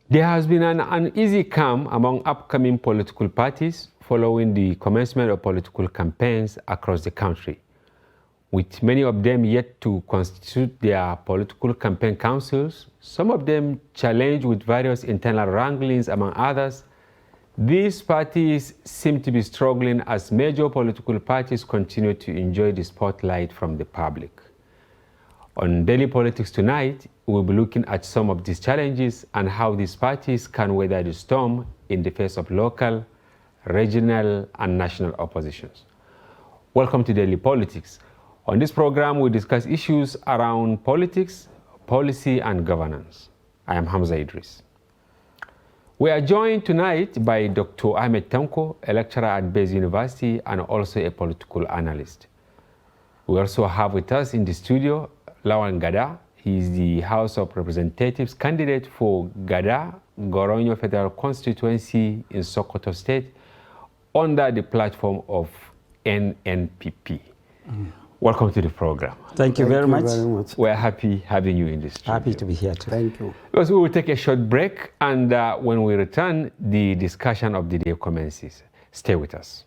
There has been an uneasy calm among upcoming political parties following the commencement of political campaigns across the country, with many of them yet to constitute their political campaign councils, some of them challenged with various internal wranglings among others. These parties seem to be struggling as major political parties continue to enjoy the spotlight from the public. On Daily Politics tonight, we'll be looking at some of these challenges and how these parties can weather the storm in the face of local, regional, and national oppositions. Welcome to Daily Politics. On this program, we discuss issues around politics, policy, and governance. I am Hamza Idris. We are joined tonight by Dr. Ahmed Tanko, a lecturer at Bayes University and also a political analyst. We also have with us in the studio Lawan Gada. He is the House of Representatives candidate for Gada, Goronyo Federal Constituency in Sokoto State under the platform of NNPP. Welcome to the program. Thank you very much. We're happy having you in this studio. Happy to be here too. Thank you. Because we will take a short break, and when we return, the discussion of the day commences. Stay with us.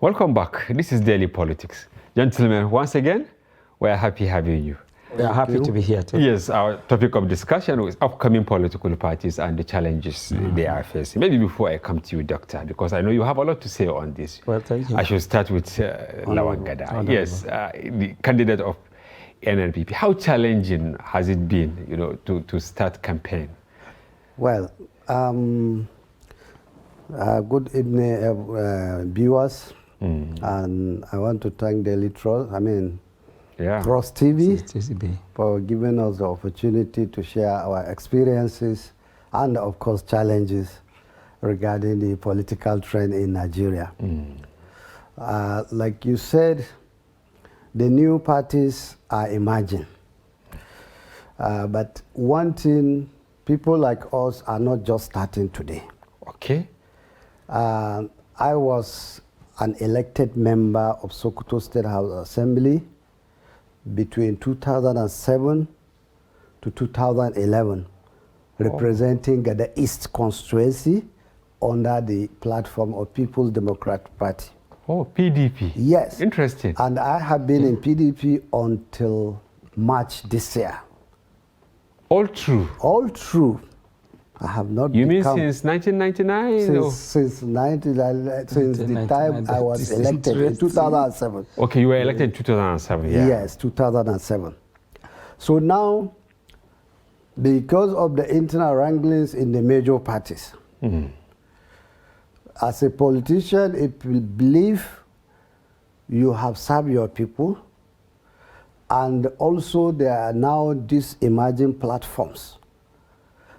Welcome back. This is Daily Politics. Gentlemen, once again, we're happy having you. We are happy to be here too. Yes, our topic of discussion is upcoming political parties and the challenges they are facing. Maybe before I come to you, Doctor, because I know you have a lot to say on this. Well, thank you. I should start with Lawan Gada. Yes, the candidate of NNPP. How challenging has it been, to start campaign? Well, good evening, viewers. And I want to thank Daily Trust, Trust TV for giving us the opportunity to share our experiences and, of course, challenges regarding the political trend in Nigeria. Like you said, the new parties are emerging. But one thing, people like us are not just starting today. Okay. I was an elected member of Sokoto State House Assembly between 2007 to 2011, representing the East constituency under the platform of People's Democratic Party. Oh, PDP. Yes. Interesting. And I have been in PDP until March this year. All true? All true. I have not You mean since 1999? Since the time I was elected in 2007. Okay, you were elected in 2007, yeah. Yes, 2007. So now, because of the internal wranglings in the major parties, as a politician, if you believe you have served your people, and also there are now these emerging platforms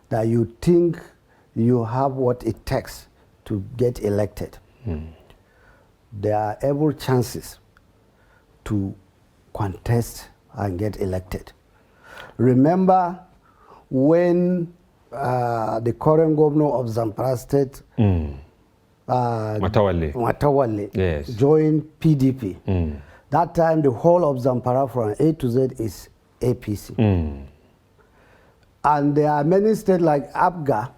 that you think you have what it takes to get elected, there are every chances to contest and get elected. Remember when the current governor of Zamfara State, Matawale, yes, joined PDP. That time the whole of Zamfara from A to Z is APC. And there are many states like Abga,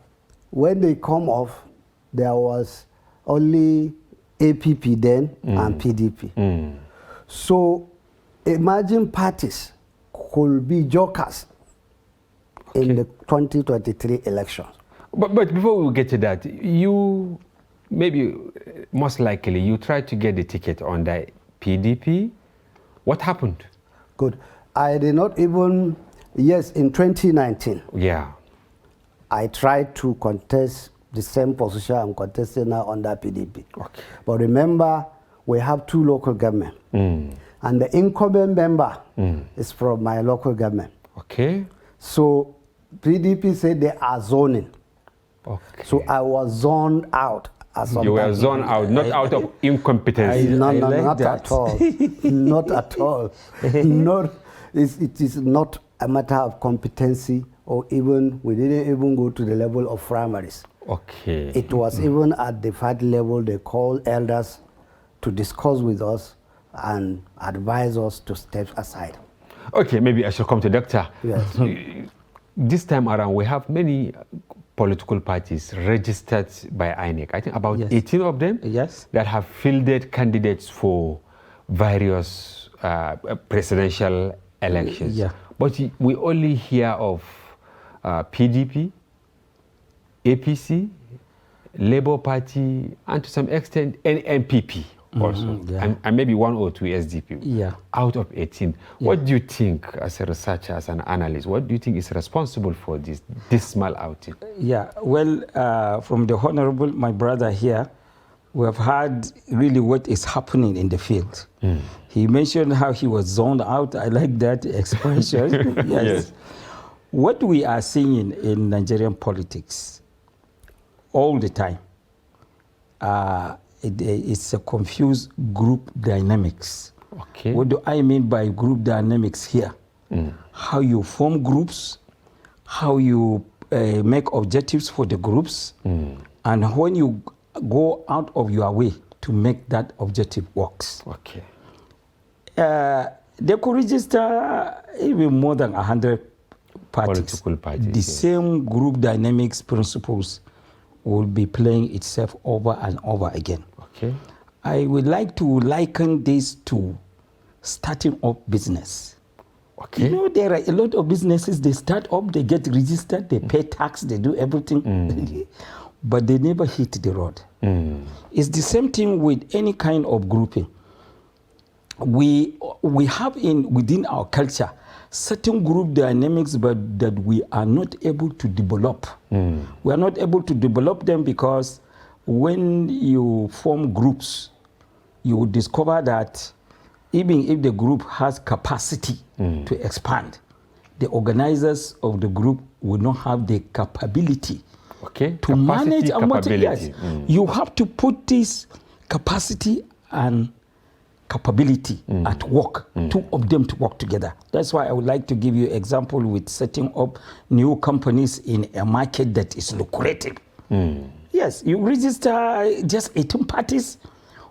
when they come off, there was only APP then and PDP. So emerging parties could be jokers in the 2023 elections. But before we get to that, you maybe, most likely, you tried to get the ticket on the PDP. What happened? Good. I did not even... Yes, in 2019, I tried to contest the same position I'm contesting now under PDP. Okay. But remember, we have two local governments. and the incumbent member is from my local government. Okay. So PDP said they are zoning. Okay. So I was zoned out. You were zoned out, not out of incompetence. No, I no, like not that. at all. Not at all. It is not a matter of competency, or even, we didn't even go to the level of primaries. Okay. It was even at the party level, they called elders to discuss with us and advise us to step aside. Okay, maybe I should come to Doctor. Yes. This time around, we have many political parties registered by INEC. I think about Yes. 18 of them Yes. that have fielded candidates for various presidential elections. Yeah. But we only hear of PDP, APC, Labour Party, and to some extent NPP also, yeah. and maybe 1 or 2 SDP. Yeah. Out of 18, what do you think, as a researcher, as an analyst, what do you think is responsible for this dismal outing? Yeah, well, from the Honorable, my brother here, we have heard really what is happening in the field. He mentioned how he was zoned out. I like that expression. Yes. What we are seeing in Nigerian politics all the time, it's a confused group dynamics. Okay. What do I mean by group dynamics here? How you form groups, how you make objectives for the groups, and when you go out of your way to make that objective works. Okay. They could register even more than 100 parties. Political parties, The yes. same group dynamics principles will be playing itself over and over again. Okay. I would like to liken this to starting up business. Okay. You know, there are a lot of businesses, they start up, they get registered, they pay tax, they do everything, but they never hit the road. It's the same thing with any kind of grouping. We have within our culture certain group dynamics, but that we are not able to develop. We are not able to develop them because when you form groups, you will discover that even if the group has capacity to expand, the organizers of the group will not have the capability Okay. to manage and capability. yes. You have to put this capacity and capability at work, two of them to work together. That's why I would like to give you example with setting up new companies in a market that is lucrative. Yes, you register just 18 parties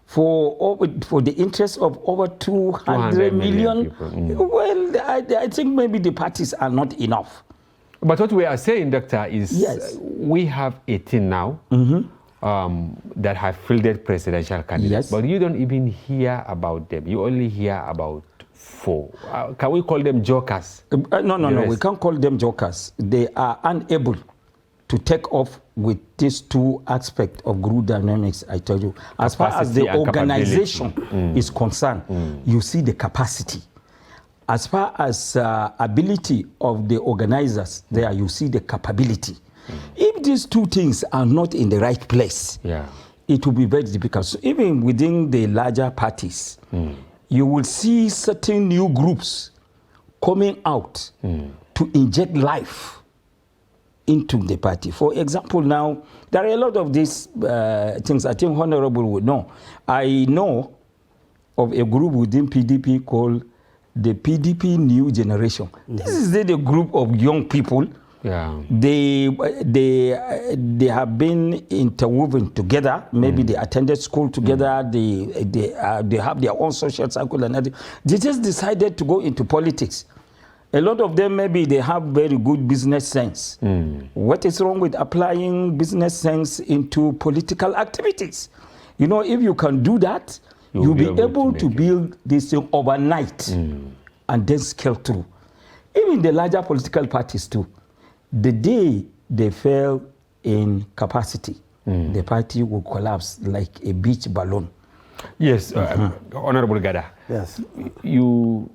for the interest of over 200 million people. Well, I think maybe the parties are not enough. But what we are saying, Doctor, is Yes. we have 18 now that have fielded presidential candidates, Yes. but you don't even hear about them. You only hear about 4. Can we call them jokers? No, rest. we can't call them jokers. They are unable to take off with these two aspects of group dynamics I told you. As far as Capacity the and organization is concerned, you see the capacity. As far as ability of the organizers, there you see the capability. If these two things are not in the right place, it will be very difficult. So even within the larger parties, you will see certain new groups coming out to inject life into the party. For example, now, there are a lot of these things I think Honorable would know. I know of a group within PDP called the PDP New Generation. This is the group of young people. They have been interwoven together. Maybe they attended school together. They have their own social circle and everything. They just decided to go into politics. A lot of them, maybe they have very good business sense. What is wrong with applying business sense into political activities? You know, if you can do that, you'll be able to build this thing overnight and then scale through. Even the larger political parties too, the day they fail in capacity, the party will collapse like a beach balloon. Yes, Honorable Gada. Yes. You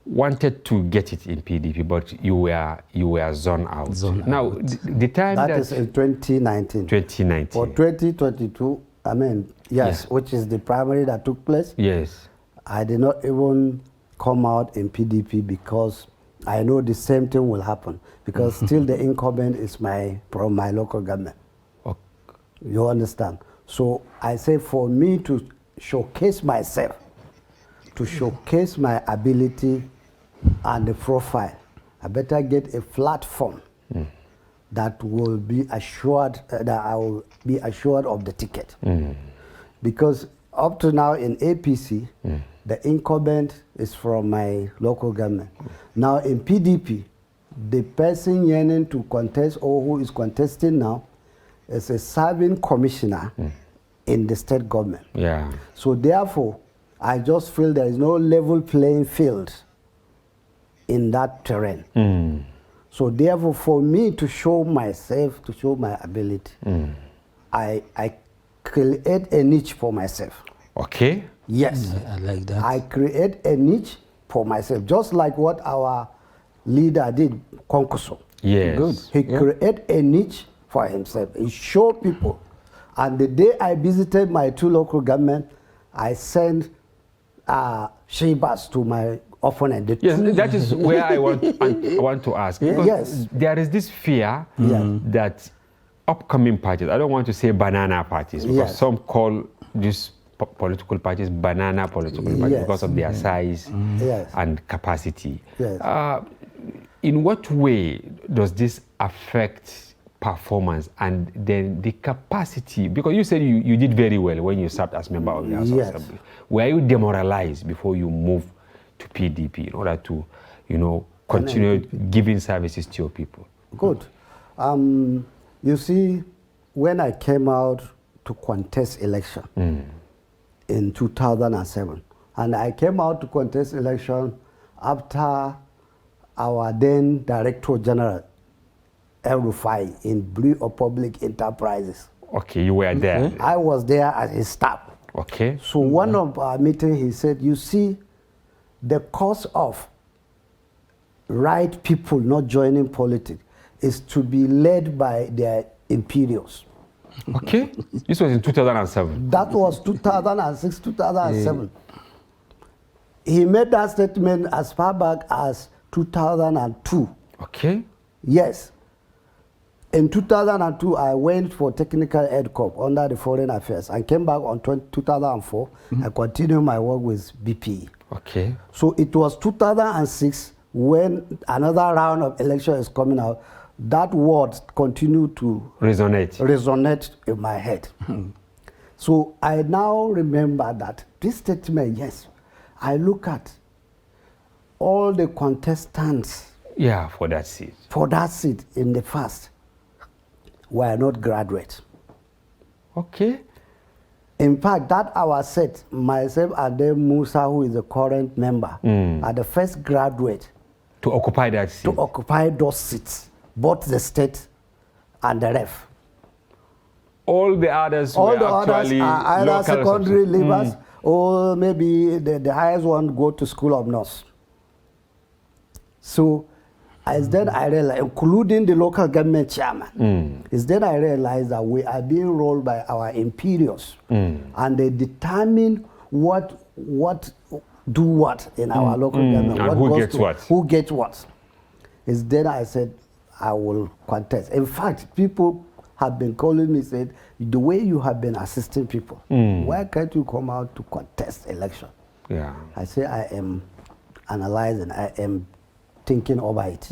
wanted to get it in PDP, but you were zoned out. Now, the time that is in 2019. 2019. For 2022, I mean, yes, which is the primary that took place. Yes. I did not even come out in PDP because I know the same thing will happen, because still the incumbent is from my local government. Okay. You understand? So I say for me to showcase myself, to showcase my ability and the profile, I better get a platform that will be assured, that I will be assured of the ticket. Because up to now in APC, the incumbent is from my local government. Now in PDP, the person yearning to contest or who is contesting now is a serving commissioner in the state government. Yeah. So therefore, I just feel there is no level playing field in that terrain. So therefore, for me to show myself, to show my ability, I create a niche for myself. Okay. Yes. I like that. I create a niche for myself, just like what our leader did, Konkoso. Yes. Good. He created a niche for himself. He showed people. And the day I visited my 2 local government, I sent Shebas to my opponent. Yes, that is where I want to ask. Because Yes. there is this fear that upcoming parties, I don't want to say banana parties, because Yes. some call these political parties banana political parties Yes. because of their size Yes. and capacity. Yes. In what way does this affect performance and then the capacity? Because you said you did very well when you served as member of the House of Yes. Assembly. Were you demoralized before you moved to PDP in order to, continue giving services to your people? Good. You see, when I came out to contest election in 2007, and I came out to contest election after our then Director General, El Rufai, in Bureau of Public Enterprises. Okay, you were there. I was there as his staff. Okay. So one of our meetings, he said, you see, the cause of right people not joining politics is to be led by their imperials. Okay. This was in 2007. That was 2006, 2007. He made that statement as far back as 2002. Okay. Yes. In 2002, I went for technical ed corps under the foreign affairs. I came back on 2004. I continued my work with BP. Okay. So it was 2006 when another round of election is coming out. That word continued to resonate in my head. So I now remember that this statement, yes, I look at all the contestants for that seat. For that seat in the first were not graduates. Okay. In fact, that our set, myself and then Musa, who is the current member, are the first graduate to occupy that seat. To occupy those seats, both the state and the ref. All the others All were the actually others are either secondary leavers or maybe the highest one go to School of Nurse. So as then I realized, including the local government chairman, is then I realized that we are being ruled by our imperials, and they determine what do what in our local government. And who gets what? Who gets what? Is then I said, I will contest. In fact, people have been calling me, said, the way you have been assisting people, why can't you come out to contest election? Yeah. I say, I am analyzing, I am thinking over it.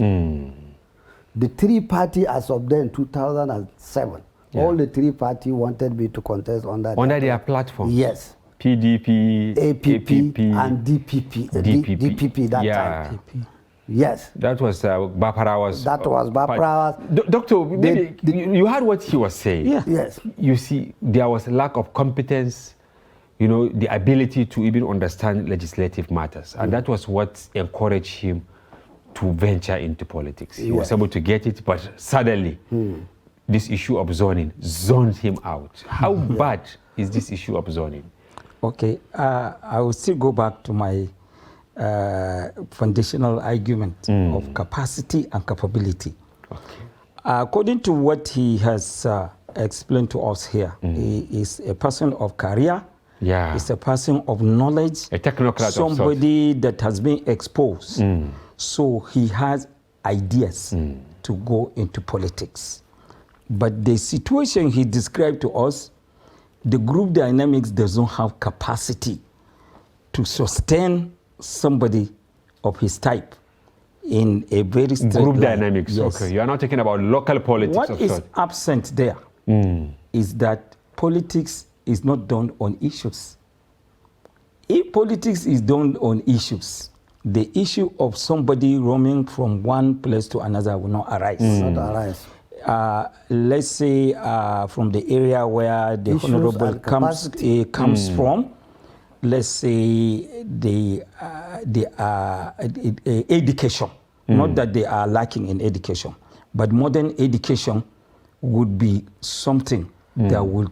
The 3 party as of then, 2007, all the 3 party wanted me to contest under their platform. Yes. PDP, APP, and DPP. DPP that time. Yes. That was Baparawa's. That was Baparawa's. Doctor, maybe you heard what he was saying. Yeah. Yes. You see, there was a lack of competence, the ability to even understand legislative matters. And that was what encouraged him to venture into politics. He was able to get it, but suddenly this issue of zoning zoned him out. How bad is this issue of zoning? Okay, I will still go back to my foundational argument of capacity and capability. Okay. According to what he has explained to us here, he is a person of career Yeah. It's a person of knowledge. A technocrat of sorts. somebody that has been exposed. So he has ideas to go into politics. But the situation he described to us, the group dynamics does not have capacity to sustain somebody of his type in a very straight Group line. dynamics. Yes. Okay. You are not talking about local politics What of is sorts. absent there is that politics is not done on issues. If politics is done on issues, the issue of somebody roaming from one place to another will not arise. Not arise. Let's say from the area where the Issues honorable and comes from, let's say education. Not that they are lacking in education, but modern education would be something that will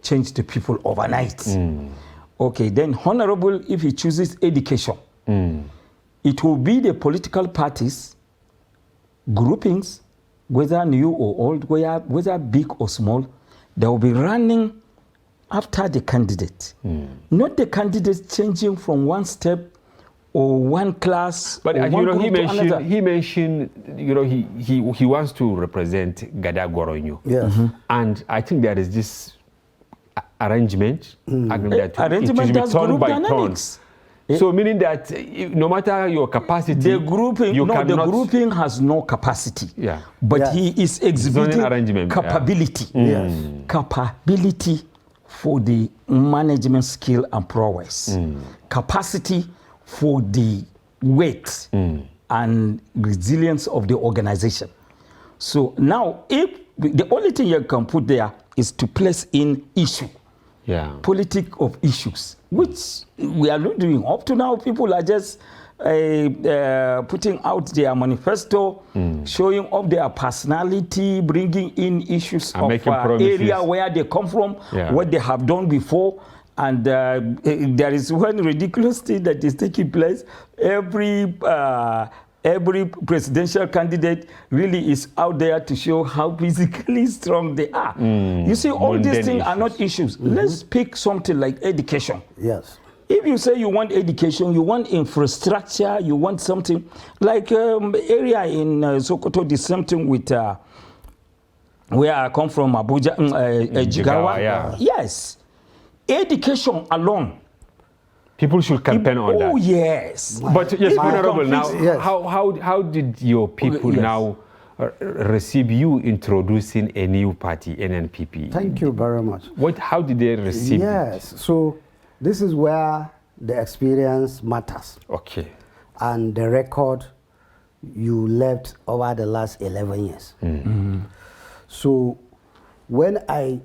change the people overnight. Okay, then honorable, if he chooses education, it will be the political parties, groupings, whether new or old, whether big or small, they will be running after the candidate. Not the candidate changing from one step or one class. But or one group to another. he mentioned, he wants to represent Gada Goronyo. Yes. And I think there is this arrangement, agreement that Arrangement it should be that's turn group by dynamics. turn. So meaning that no matter your capacity, The grouping, you the cannot, grouping has no capacity. Yeah. But Yeah. he is exhibiting Zoning arrangement, yeah. capability. Yes. Capability for the management skill and prowess. Capacity for the weight and resilience of the organization. So now, if the only thing you can put there is to place in issue. Yeah. Politic of issues, which we are not doing. Up to now, people are just putting out their manifesto, showing off their personality, bringing in issues And of making promises. area where they come from, Yeah. what they have done before. And there is one ridiculous thing that is taking place. Every presidential candidate really is out there to show how physically strong they are. You see, all these Mundane things are not issues. Let's pick something like education. Yes. If you say you want education, you want infrastructure, you want something like area in Sokoto, the same thing with where I come from, Abuja, Jigawa. Yeah. Yes, education alone. People should campaign on that. Oh yes. But yes, Honorable, now, Yes. how did your people Yes. now receive you introducing a new party, NNPP? Thank you very much. How did they receive it? Yes. So this is where the experience matters Okay. and the record you left over the last 11 years. So when I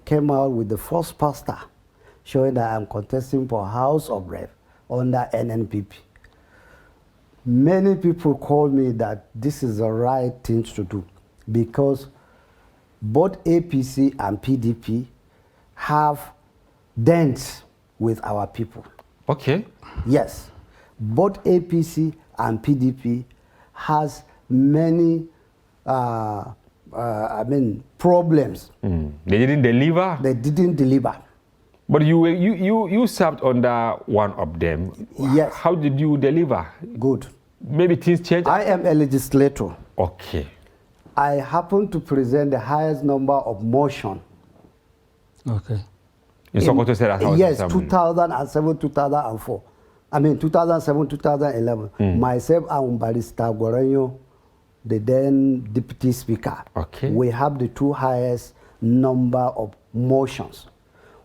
came out with the first poster showing that I'm contesting for House of Rep under NNPP, many people called me that this is the right thing to do because both APC and PDP have dents with our people. Okay. Yes, both APC and PDP has many, problems. They didn't deliver, They didn't deliver. but you served under one of them. Yes. How did you deliver? Good. Maybe things changed. I am a legislator. Okay. I happen to present the highest number of motion. Okay. In Sokoto State House Yes, Assembly. 2007, 2004. 2007, 2011. Myself and Barrister Goronyo, the then Deputy Speaker. Okay. We have the two highest number of motions,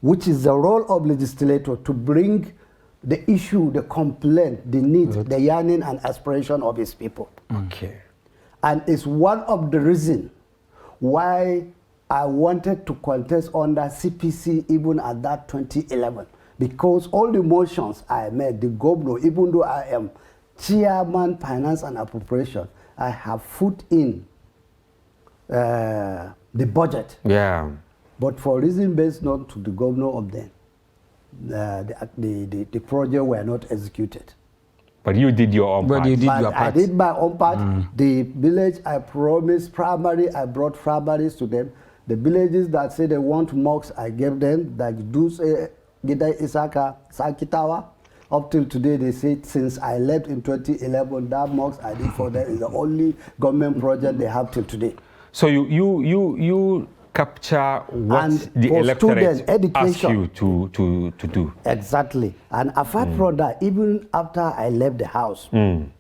which is the role of legislator to bring the issue, the complaint, the need, the yearning and aspiration of his people. Okay. And it's one of the reasons why I wanted to contest under CPC even at that 2011. Because all the motions I made, the governor, even though I am chairman, finance and appropriation, I have put in the budget. Yeah. But for reason based not to the governor of them, the project were not executed. But you did your own But part. you did But your I part. did my own part. The village I promised primary, I brought primaries to them. The villages that say they want mosques, I gave them. Like Duse, Gida Isaka, Sakitawa. Up till today, they say since I left in 2011, that mosque I did for them is the only government project they have till today. So you capture what And the for electorate student education. ask you to do. Exactly. And apart from that, even after I left the house, you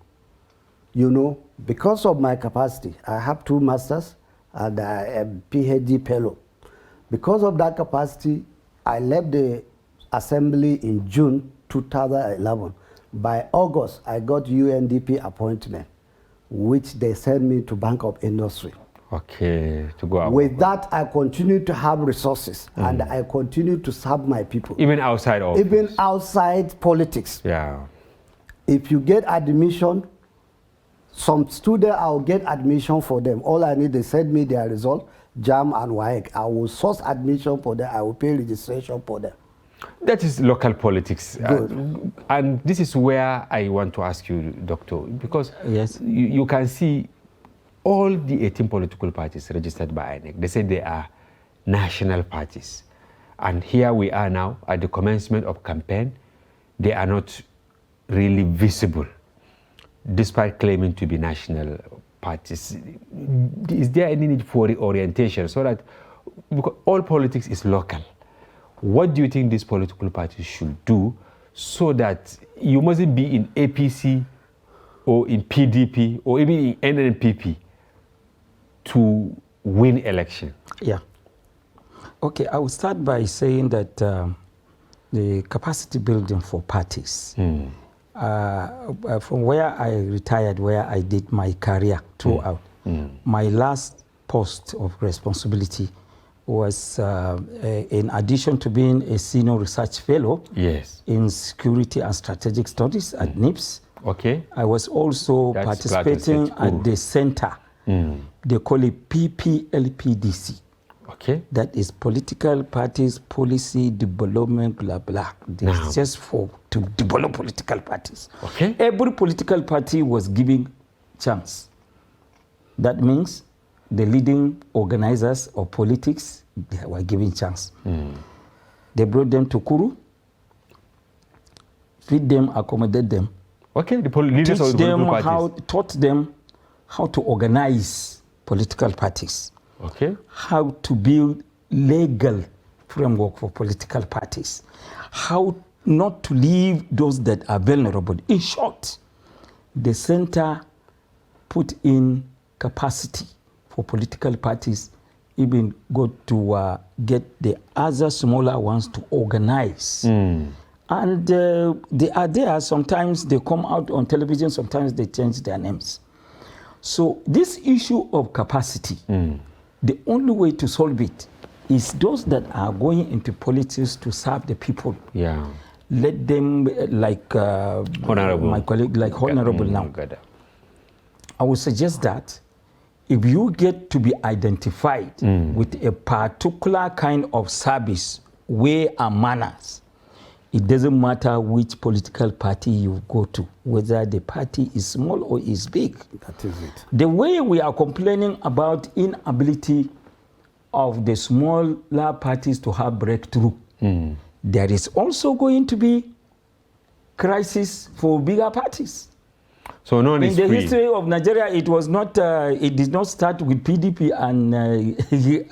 know, because of my capacity, I have 2 masters and I am PhD fellow. Because of that capacity, I left the assembly in June 2011. By August, I got UNDP appointment, which they sent me to Bank of Industry. Okay, to go out. With that, I continue to have resources and I continue to serve my people. Even outside of Even outside politics. Yeah. If you get admission, some student, I'll get admission for them. All I need, they send me their result, JAM and WAEC. I will source admission for them. I will pay registration for them. That is local politics. Good. And this is where I want to ask you, Doctor, because Yes. you can see all the 18 political parties registered by INEC. They say they are national parties. And here we are now at the commencement of campaign. They are not really visible, despite claiming to be national parties. Is there any need for reorientation so that, because all politics is local, what do you think these political parties should do so that you mustn't be in APC or in PDP or even in NNPP to win election? Yeah. Okay, I will start by saying that the capacity building for parties, from where I retired, where I did my career throughout, my last post of responsibility was, in addition to being a senior research fellow in security and strategic studies at NIPS, I was also participating at the center. They call it PPLPDC. That is political parties, policy, development, blah, blah. It's just to develop political parties. Every political party was given chance. That means the leading organizers of politics, they were given chance. They brought them to Kuru, feed them, accommodate them. The leaders of the political parties. Taught them how to organize political parties. How to build legal framework for political parties. How not to leave those that are vulnerable. In short, the center put in capacity for political parties, even go to get the other smaller ones to organize. And they are there. Sometimes they come out on television, sometimes they change their names. So this issue of capacity, the only way to solve it is those that are going into politics to serve the people. Let them, like my colleague, like Honorable now. I would suggest that if you get to be identified with a particular kind of service, way and manners, it doesn't matter which political party you go to, whether the party is small or is big. That is it. The way we are complaining about inability of the smaller parties to have breakthrough, there is also going to be crisis for bigger parties. So none is in the free. history of Nigeria, it was not. It did not start with PDP and APC.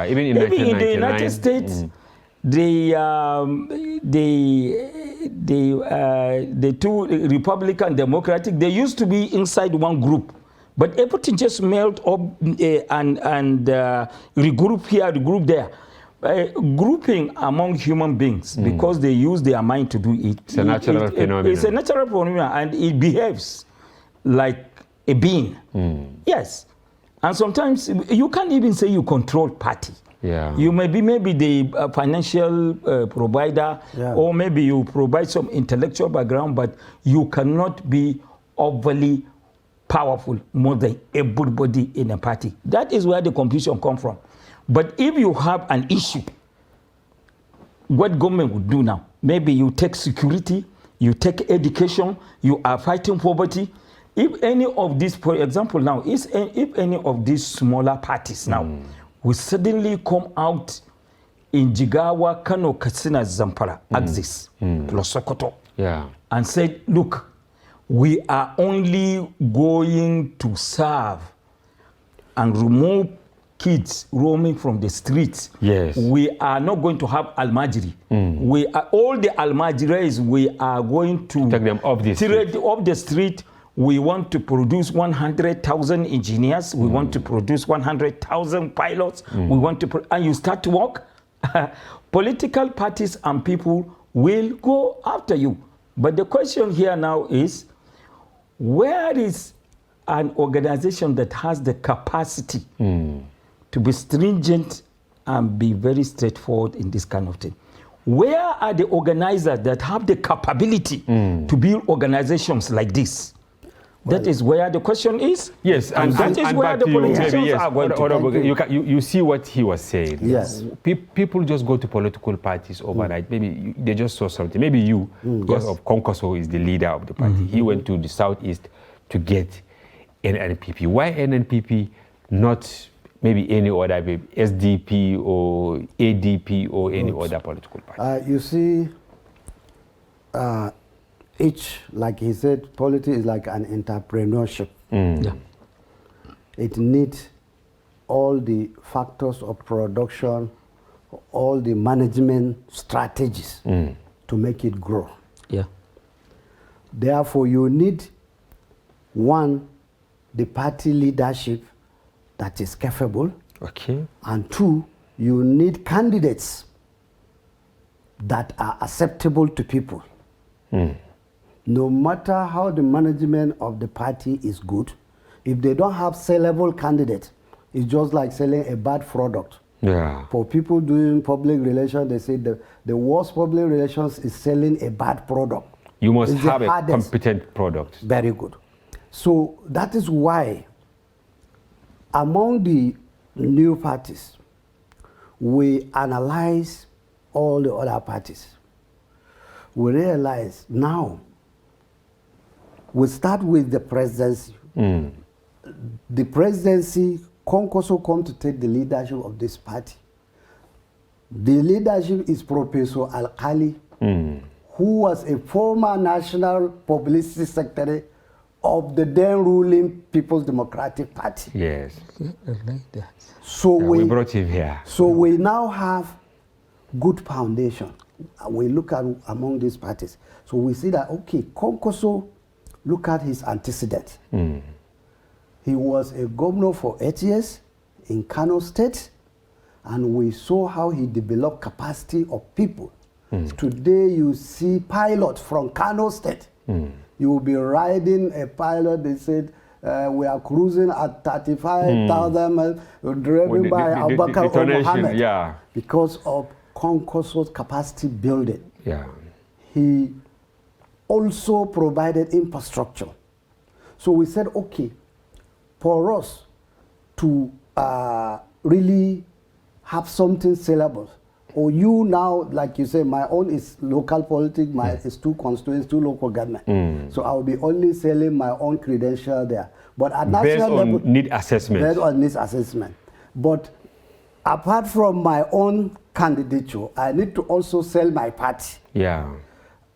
Even in the United States, the two Republican Democratic, they used to be inside one group, but everything just melted up and regroup here, regroup there. Grouping among human beings, because they use their mind to do it. It's a natural phenomenon. It's a natural phenomenon, and it behaves like a being. Yes. And sometimes you can't even say you control party. You may be the financial provider, or maybe you provide some intellectual background, but you cannot be overly powerful more than everybody in a party. That is where the confusion comes from. But if you have an issue, what government would do now? Maybe you take security, you take education, you are fighting poverty. If any of these, for example now, if any of these smaller parties now will suddenly come out in Jigawa, Kano, Katsina, Zamfara, axis, plus Sokoto, and said, look, we are only going to serve and remove kids roaming from the streets. Yes. We are not going to have Almajiri. We are, all the Almajiris, we are going to take them off the street. Off the street. We want to produce 100,000 engineers. We want to produce 100,000 pilots. We want to, and you start to work. Political parties and people will go after you. But the question here now is, where is an organization that has the capacity to be stringent and be very straightforward in this kind of thing? Where are the organizers that have the capability to build organizations like this? Well, that is where the question is. Yes, and that is where the politicians are going to. You see what he was saying. Yes. People just go to political parties overnight. Maybe they just saw something. Maybe you, because of Konkoso is the leader of the party. He went to the southeast to get NNPP. Why NNPP, not maybe any other, maybe SDP or ADP or any other political party? You see, each, like he said, politics is like an entrepreneurship. Yeah. It needs all the factors of production, all the management strategies to make it grow. Yeah. Therefore, you need, one, the party leadership that is capable. Okay. And two, you need candidates that are acceptable to people. No matter how the management of the party is good, if they don't have sellable candidates, it's just like selling a bad product. Yeah. For people doing public relations, they say the worst public relations is selling a bad product. You must It's have the a hardest. competent product. Very good. So that is why among the new parties, we analyze all the other parties. We realize now, we start with the presidency. The presidency, Konkoso come to take the leadership of this party. The leadership is Professor Alkali, who was a former national publicity secretary of the then ruling People's Democratic Party. Yes. So we brought him here. So we now have good foundation. We look at among these parties. So we see that, okay, Konkoso, look at his antecedent. He was a governor for 8 years in Kano State, and we saw how he developed capacity of people. Today you see pilots from Kano State. You will be riding a pilot, they said, we are cruising at 35,000 miles, driven by Abubakar or Mohammed. Yeah. Because of Konkoso's capacity building. Yeah. He also provided infrastructure. So we said, okay, for us to really have something sellable, or you now, like you say, my own is local politics, mine is 2 constituents, 2 local government. So I will be only selling my own credential there. But at national level, need assessment. based on needs assessment. But apart from my own candidature, I need to also sell my party. Yeah.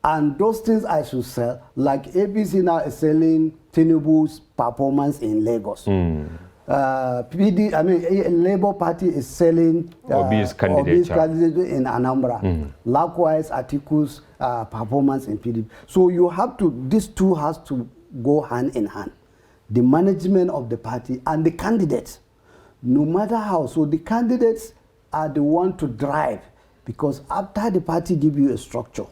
And those things I should sell, like APC now is selling Tinubu's performance in Lagos. Labour Party is selling Obi's candidature in Anambra. Likewise, Atiku's performance in PDP. So you have to, these two has to go hand in hand. The management of the party and the candidates, no matter how. So the candidates are the one to drive, because after the party give you a structure,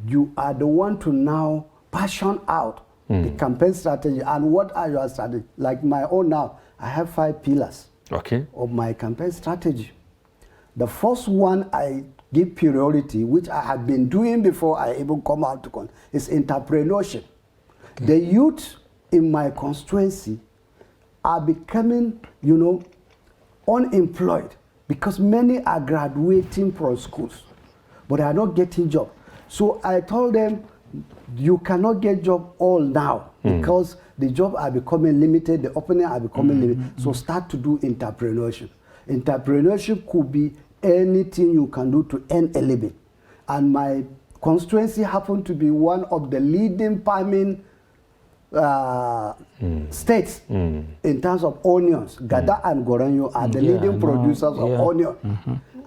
you are the one to now passion out the campaign strategy. And what are your strategies? Like my own now, I have 5 pillars of my campaign strategy. The first one I give priority, which I have been doing before I even come out to is entrepreneurship. The youth in my constituency are becoming, unemployed, because many are graduating from schools, but they are not getting jobs. So I told them, you cannot get job all now, because the jobs are becoming limited, the openings are becoming limited. So start to do entrepreneurship. Entrepreneurship could be anything you can do to earn a living. And my constituency happened to be one of the leading farming states in terms of onions. Gada and Goranyo are the leading producers of onion.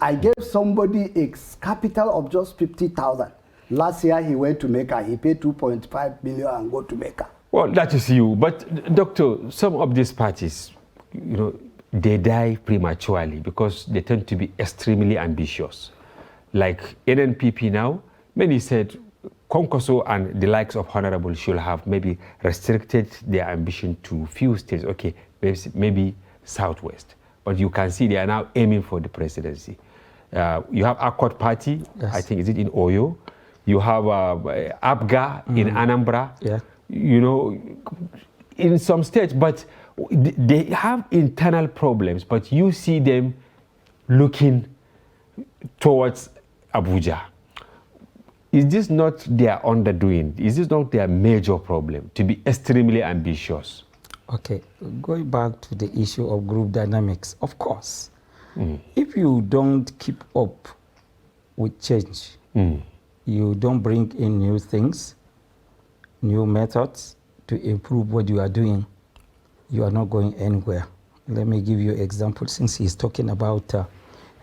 I gave somebody a capital of just 50,000. Last year he went to Mecca. He paid 2.5 billion and go to Mecca. Well, that is you. But doctor, some of these parties, you know, they die prematurely because they tend to be extremely ambitious. Like NNPP now, many said Konkoso and the likes of Honorable should have maybe restricted their ambition to few states, okay, maybe Southwest. But you can see they are now aiming for the presidency. You have Accord Party, I think, is it in Oyo? You have APGA in Anambra, you know, in some states, but they have internal problems, but you see them looking towards Abuja. Is this not their underdoing? Is this not their major problem, to be extremely ambitious? Okay, going back to the issue of group dynamics, of course, if you don't keep up with change, you don't bring in new things, new methods to improve what you are doing, you are not going anywhere. Let me give you an example. Since he's talking about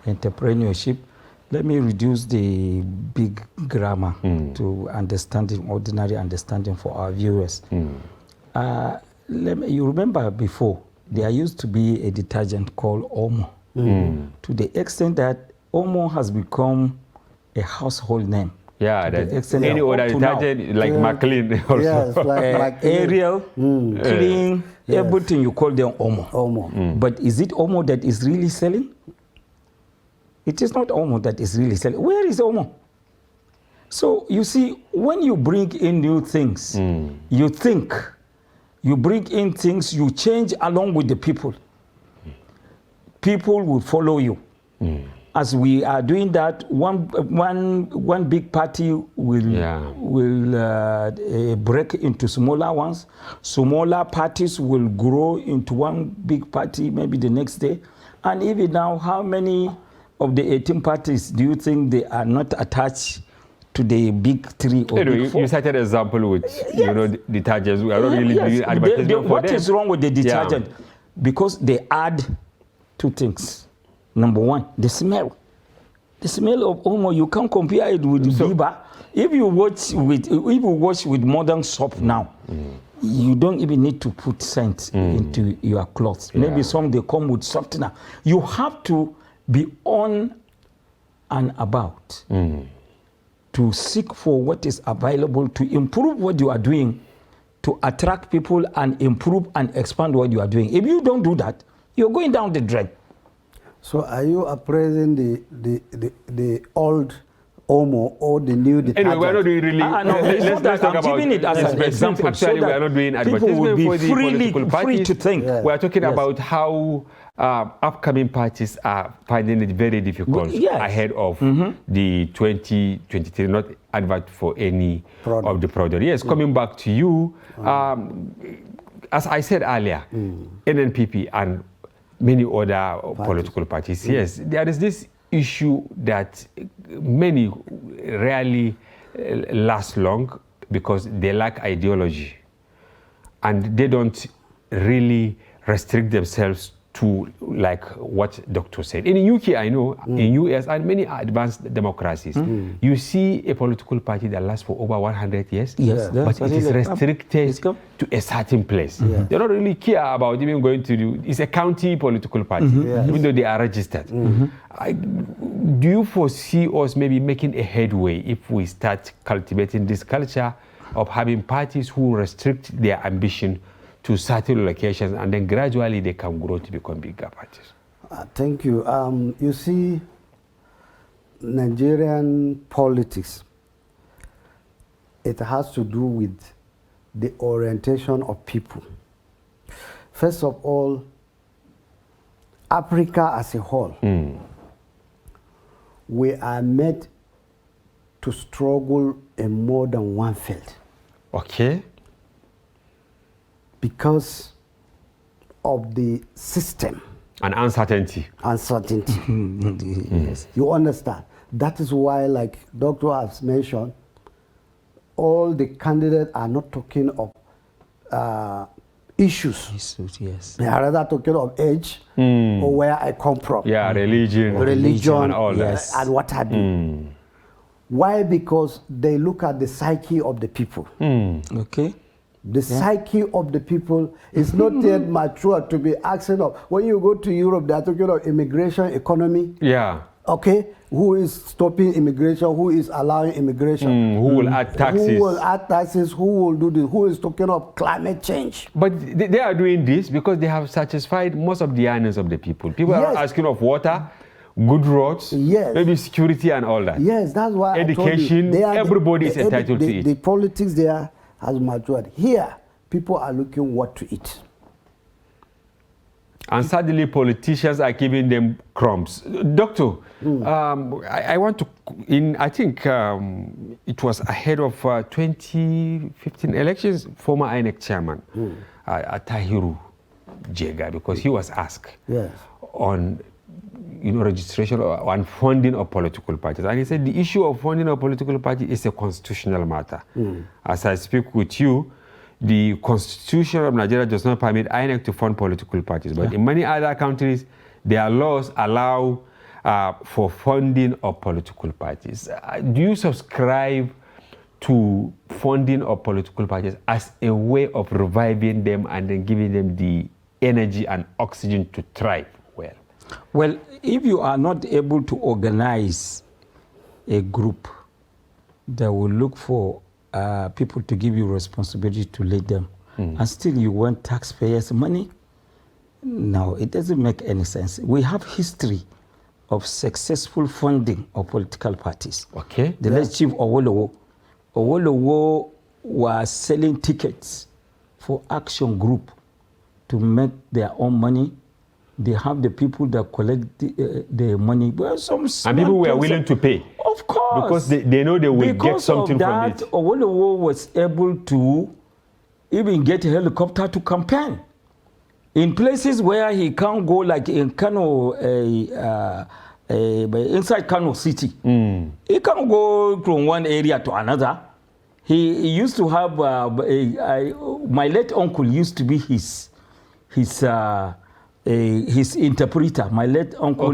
entrepreneurship, let me reduce the big grammar to understanding, ordinary understanding for our viewers. You remember before, there used to be a detergent called Omo. To the extent that Omo has become a household name. Yeah, any other detergent like McLean also. Yes, like Ariel, Clean, everything you call them Omo. But is it Omo that is really selling? It is not Omo that is really selling. Where is Omo? So you see, when you bring in new things, you think, you bring in things, you change along with the people. People will follow you. As we are doing that, one big party will break into smaller ones. Smaller parties will grow into one big party maybe the next day. And even now, how many of the 18 parties do you think they are not attached to the big three or big four? You cited an example with you know, detergents. We are not really doing advertisement for what them. is wrong with the detergent? Because they add two things. Number one, the smell. The smell of Omo, you can't compare it with Biba. If you wash with modern soap now, you don't even need to put scent into your clothes. Maybe some they come with softener. You have to be on and about to seek for what is available to improve what you are doing, to attract people and improve and expand what you are doing. If you don't do that, you're going down the drain. So are you appraising the old Omo or the new detergent? Anyway, we're not doing really... let's talk about giving it as an example. Actually, so we are not doing people will be for the political parties. free to think. We are talking about how upcoming parties are finding it very difficult ahead of the 2023, not advert for any of the product. Yes, coming back to you, as I said earlier, NNPP and many other political parties, yes, there is this issue that many rarely last long because they lack ideology and they don't really restrict themselves to like what doctor said. In the UK, I know, in US and many advanced democracies, you see a political party that lasts for over 100 years, but it is restricted to a certain place. They don't really care about even going to do, it's a county political party, even though they are registered. Do you foresee us maybe making a headway if we start cultivating this culture of having parties who restrict their ambition to certain locations and then gradually they can grow to become bigger parties? Thank you. You see, Nigerian politics, it has to do with the orientation of people. First of all, Africa as a whole, we are made to struggle in more than one field. Okay. because of the system. And uncertainty. Uncertainty. Yes. You understand? That is why, like Dr. has mentioned, all the candidates are not talking of issues. Yes. They are rather talking of age or where I come from. Yeah, religion and all yes. And what have you. Why? Because they look at the psyche of the people. Okay. The psyche of the people is not yet mature to be asking of. When you go to Europe, they are talking of immigration, economy. Yeah. Okay, who is stopping immigration? Who is allowing immigration? Who will add taxes? Who will add taxes? Who will do this? Who is talking of climate change? But they are doing this because they have satisfied most of the yearnings of the people. People Yes. are asking of water, good roads, Yes. maybe security and all that. Yes, that's why Education, I told you, everybody is entitled to it. The politics there has matured. Here, people are looking what to eat. And suddenly politicians are giving them crumbs. Doctor, I want to, I think it was ahead of 2015 elections, former INEC chairman, Tahiru Jega, because he was asked Yes. on registration or on funding of political parties. And he said the issue of funding of political parties is a constitutional matter. As I speak with you, the Constitution of Nigeria does not permit INEC to fund political parties, but in many other countries, their laws allow for funding of political parties. Do you subscribe to funding of political parties as a way of reviving them and then giving them the energy and oxygen to thrive well? Well, if you are not able to organize a group that will look for people to give you responsibility to lead them, and still you want taxpayers' money, no, it doesn't make any sense. We have history of successful funding of political parties. Okay. The late Chief Owolowo was selling tickets for Action Group to make their own money. They have the people that collect the money. Well, and people were willing to pay. Of course. Because they know they will get something from it. Owolowo was able to even get a helicopter to campaign in places where he can't go, like in Kano, inside Kano City. He can't go from one area to another. He used to have, my late uncle used to be his interpreter. My late uncle,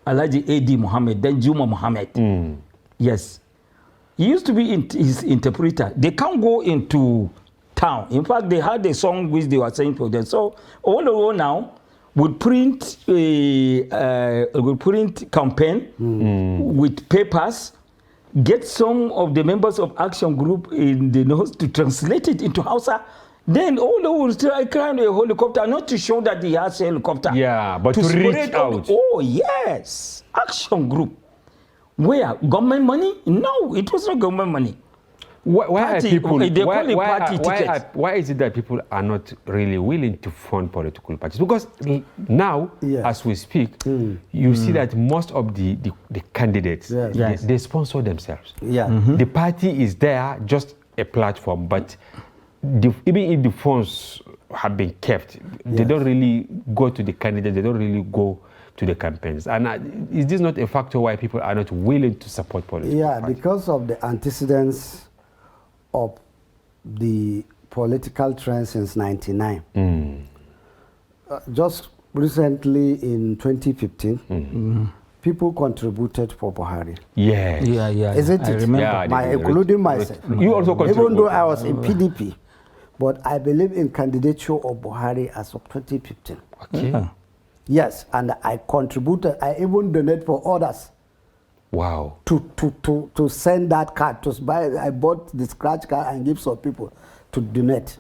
Alhaji A.D. Muhammad, then Juma Muhammad. Yes. He used to be his interpreter. They can't go into town. In fact, they had a song which they were saying for them. So, all now would print campaign with papers, get some of the members of Action Group in the north to translate it into Hausa. Then all will try crying a helicopter, not to show that he has a helicopter. Yeah, but to reach out. Oh, yes. Action Group. Where? Government money? No, it was not government money. Why Party, are people? they call it party tickets. Why is it that people are not really willing to fund political parties? Because now, as we speak, you see that most of the candidates, they sponsor themselves. Yeah. The party is there, just a platform, but even if the funds have been kept, they don't really go to the candidates, they don't really go to the campaigns. And is this not a factor why people are not willing to support political parties? Because of the antecedents of the political trend since 99. Just recently in 2015, people contributed for Buhari. Yes. Yeah. Isn't it? I remember. Including myself. You also contributed. Even though I was in PDP. But I believe in candidature of Buhari as of 2015. Okay. Yes, and I contributed. I even donated for others. Wow. To send that card, to buy. I bought the scratch card and give some people to donate.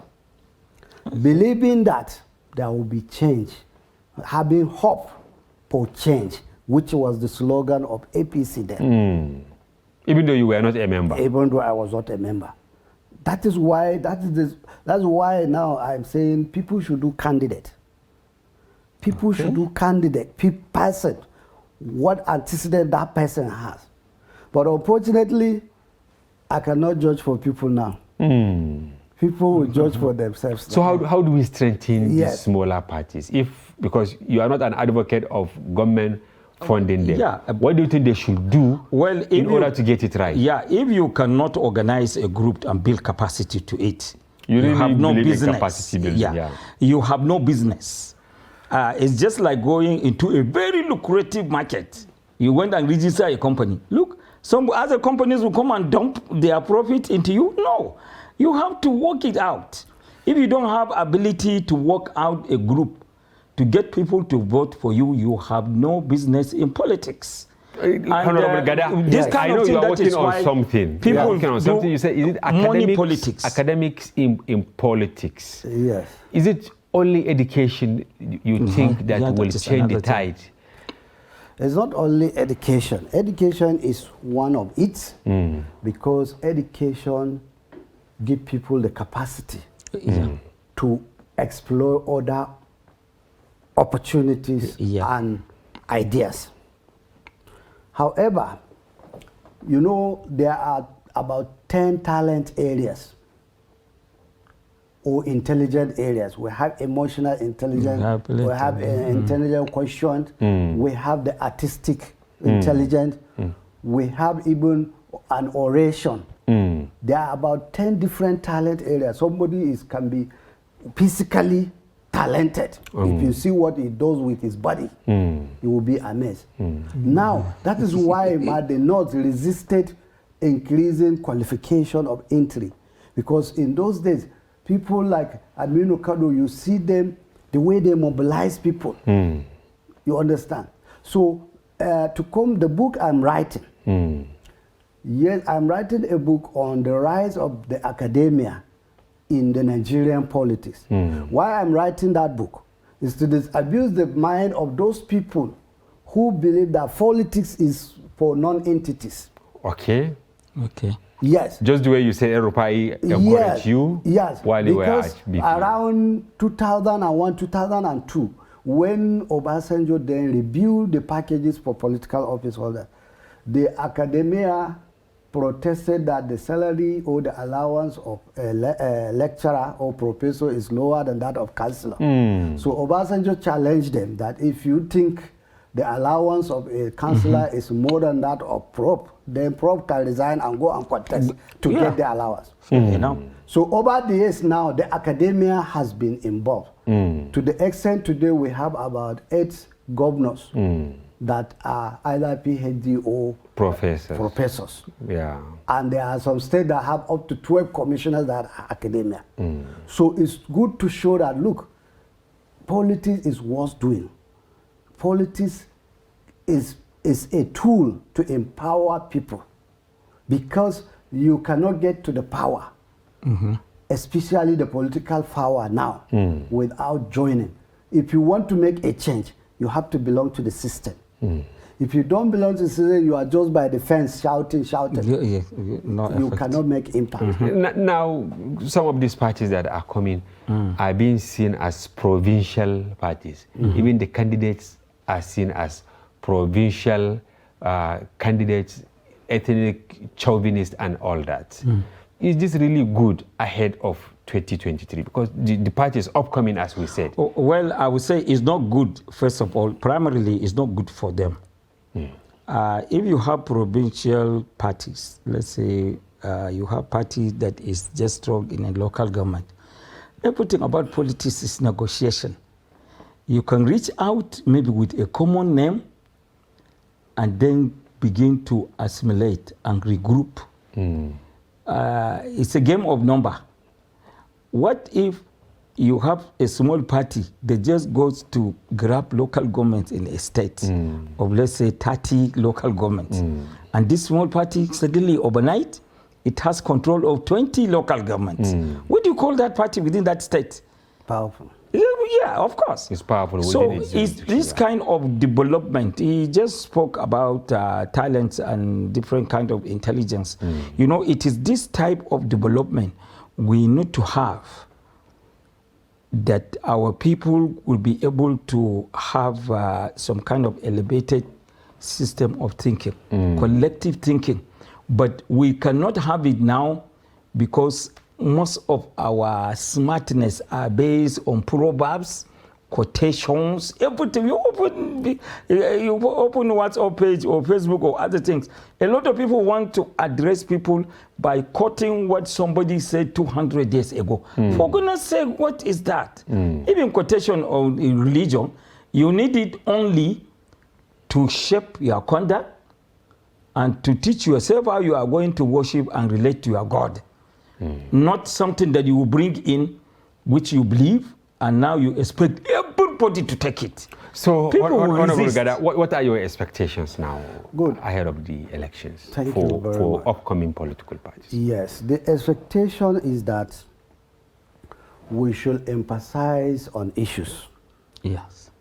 Believing that there will be change, having hope for change, which was the slogan of APC then. Even though you were not a member. Even though I was not a member. That is why, that's why now I'm saying people should do candidate. People should do candidate, person, what antecedent that person has. But unfortunately, I cannot judge for people now. People will judge for themselves. So how do we strengthen Yes. these smaller parties? Because you are not an advocate of government funding them. Yeah. What do you think they should do in order to get it right? Yeah, if you cannot organize a group and build capacity to it, You really have no believe in business. capacity building, yeah. You have no business. It's just like going into a very lucrative market. You went and register a company. Look, some other companies will come and dump their profit into you. No, you have to work it out. If you don't have ability to work out a group to get people to vote for you, you have no business in politics. Honorable Gada, this I kind know of thing, you are that working is on why something. people You are working on do something. You say, is it money politics. academics in politics? Yes. Is it only education you think that Yeah, will that is change the another thing. tide? It's not only education. Education is one of it because education gives people the capacity to explore other opportunities and ideas. However, you know, there are about 10 talent areas or intelligent areas. We have emotional intelligence, we have intelligent quotient, we have the artistic intelligence, we have even an oration. There are about 10 different talent areas. Somebody can be physically talented. If you see what he does with his body, you will be amazed. Now, that is why the North resisted increasing qualification of entry. Because in those days, people like Aminu Kano, you see them, the way they mobilize people. You understand? So, to come, the book I'm writing, yes, I'm writing a book on the rise of the academia in the Nigerian politics. Why I'm writing that book is to disabuse the mind of those people who believe that politics is for non-entities. Okay. Okay. Yes. Just the way you said Erupai encouraged you while you were at BP. Around 2001, 2002, when Obasanjo then reviewed the packages for political office holders, the academia protested that the salary or the allowance of a lecturer or professor is lower than that of councillor. So Obasanjo challenged them that if you think the allowance of a councillor is more than that of prop, then prop can resign and go and contest to get the allowance. You know? So over the years now, the academia has been involved. To the extent today we have about 8 governors that are either PhD or professors. Yeah. And there are some states that have up to 12 commissioners that are academia. So it's good to show that, look, politics is worth doing. Politics is a tool to empower people because you cannot get to the power, especially the political power now, without joining. If you want to make a change, you have to belong to the system. If you don't belong to the system, you are just by the fence shouting. You cannot make impact. Now, some of these parties that are coming are being seen as provincial parties. Even the candidates are seen as provincial candidates, ethnic chauvinists and all that. Is this really good ahead of 2023? Because the party is upcoming, as we said. Well, I would say it's not good, first of all. Primarily, it's not good for them. If you have provincial parties, let's say you have party that is just strong in a local government, everything about politics is negotiation. You can reach out maybe with a common name and then begin to assimilate and regroup. It's a game of number. What if you have a small party that just goes to grab local governments in a state of, let's say, 30 local governments, and this small party suddenly overnight, it has control of 20 local governments. What do you call that party within that state? Powerful. Yeah, of course. It's powerful. So it's this kind of development. He just spoke about talents and different kind of intelligence. You know, it is this type of development we need to have, that our people will be able to have some kind of elevated system of thinking, collective thinking. But we cannot have it now because most of our smartness are based on proverbs, quotations, everything. You open WhatsApp page or Facebook or other things. A lot of people want to address people by quoting what somebody said 200 years ago. For goodness sake, what is that? Even quotation on religion, you need it only to shape your conduct and to teach yourself how you are going to worship and relate to your God. Not something that you will bring in which you believe and now you expect everybody to take it. So, Honorable Gada, what are your expectations now ahead of the elections for upcoming political parties? Yes, the expectation is that we should emphasize on issues. Yes.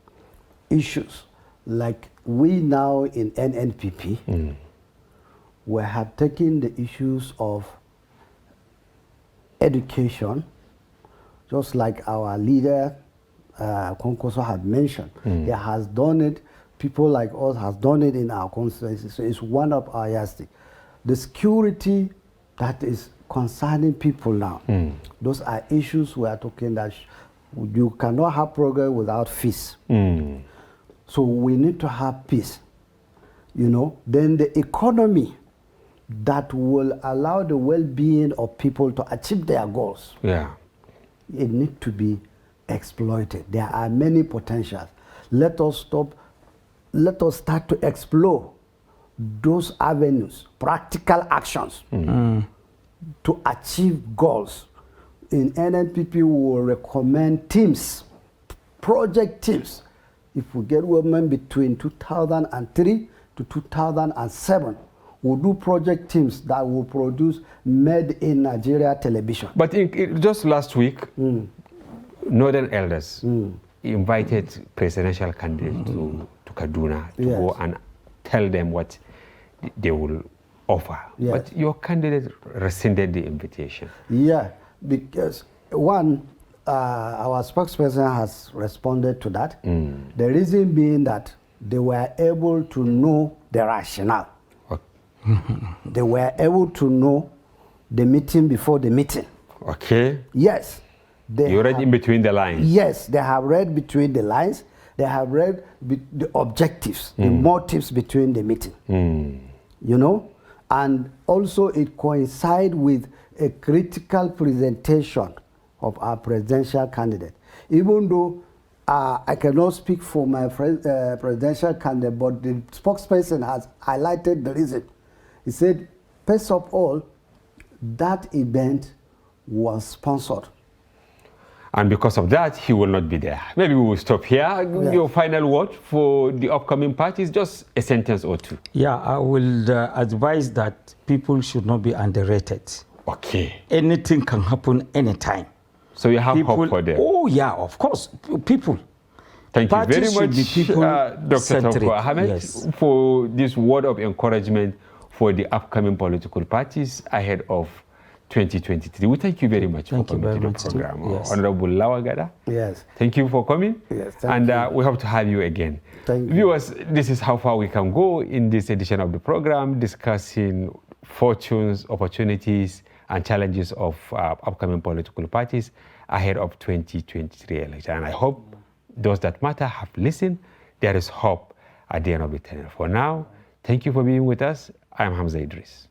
Issues like we now in NNPP, we have taken the issues of education, just like our leader, Konkoso had mentioned. He has done it, people like us has done it in our constituency, so it's one of our yardstick. The security that is concerning people now, those are issues we are talking that you cannot have progress without peace. So we need to have peace, you know. Then the economy that will allow the well-being of people to achieve their goals. Yeah. It needs to be exploited. There are many potentials. Let us start to explore those avenues, practical actions to achieve goals. In NNPP, we will recommend teams, project teams. If we get women between 2003 to 2007, we'll do project teams that will produce made in Nigeria television. But just last week, Northern Elders invited presidential candidates to Kaduna to go and tell them what they will offer. Yes. But your candidate rescinded the invitation. Yeah, because one, our spokesperson has responded to that. The reason being that they were able to know the rationale. They were able to know the meeting before the meeting. Okay. Yes. You read in between the lines. Yes, they have read between the lines. They have read the objectives, the motives between the meeting. You know? And also it coincides with a critical presentation of our presidential candidate. Even though I cannot speak for my presidential candidate, but the spokesperson has highlighted the reason. He said, first of all, that event was sponsored. And because of that, he will not be there. Maybe we will stop here. Yeah. Your final word for the upcoming parties, just a sentence or two. Yeah, I will advise that people should not be underrated. Okay. Anything can happen anytime. So you have hope for them? Oh, yeah, of course. People. Thank you very much, Dr. Tanko Ahmed, for this word of encouragement for the upcoming political parties ahead of 2023. We thank you very much for coming to the program. Yes. Honorable Lawagada. Yes. Thank you for coming. Yes, thank you. We hope to have you again. Thank you. Viewers, this is how far we can go in this edition of the program, discussing fortunes, opportunities, and challenges of upcoming political parties ahead of 2023 election. And I hope those that matter have listened. There is hope at the end of the tunnel. For now, thank you for being with us. I am Hamza Idris.